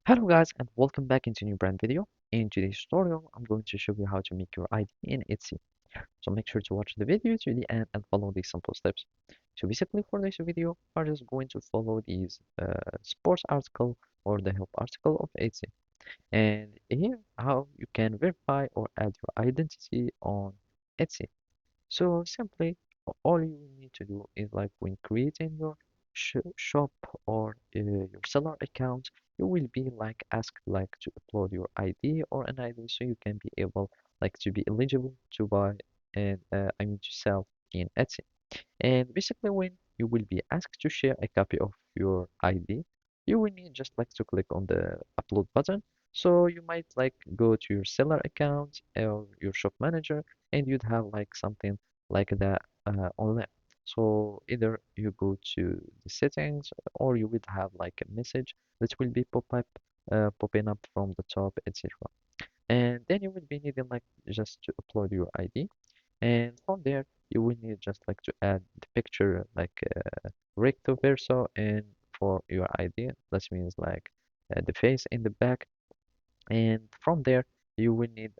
Hello guys and welcome back into a new brand video. In today's tutorial, I'm going to show you how to make your ID in Etsy. So make sure to watch the video to the end and follow these simple steps. So basically for this video, we're just going to follow these sports article or the help article of Etsy. And here how you can verify or add your identity on Etsy. So simply, all you need to do is like when creating your shop or your seller account, you will be like asked like to upload your ID or an ID so you can be able like to be eligible to buy and I mean to sell in Etsy. And basically, when you will be asked to share a copy of your ID, you will need just like to click on the upload button. So you might like go to your seller account or your shop manager, and you'd have like something like that on there. So either you go to the settings, or you would have like a message that will be popping up from the top, etc. And then you will be needing like just to upload your ID, and from there you will need just like to add the picture like recto verso and for your ID. That means like the face in the back, and from there you will need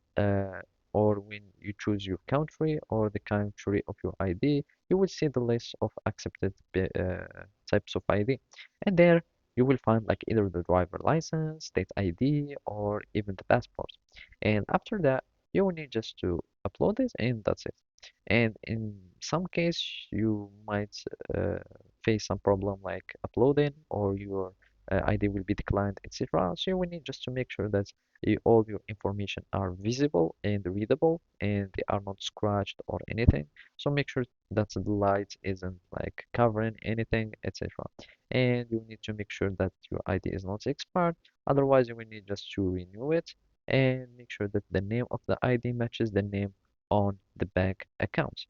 or when you choose your country or the country of your ID, you will see the list of accepted types of ID, and there you will find like either the driver license, state ID, or even the passport. And after that, you will need just to upload it, and that's it. And in some case, you might uh, face some problem like uploading or your ID will be declined, etc. So you will need just to make sure that all your information are visible and readable and they are not scratched or anything. So make sure that the light isn't like covering anything, etc. And you need to make sure that your ID is not expired. Otherwise, you will need just to renew it and make sure that the name of the ID matches the name on the bank account.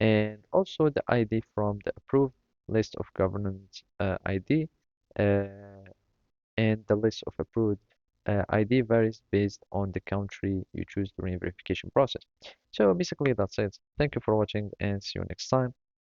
And also the ID from the approved list of government ID uh, and the list of approved ID varies based on the country you choose during verification process. So basically that's it. Thank you for watching and see you next time.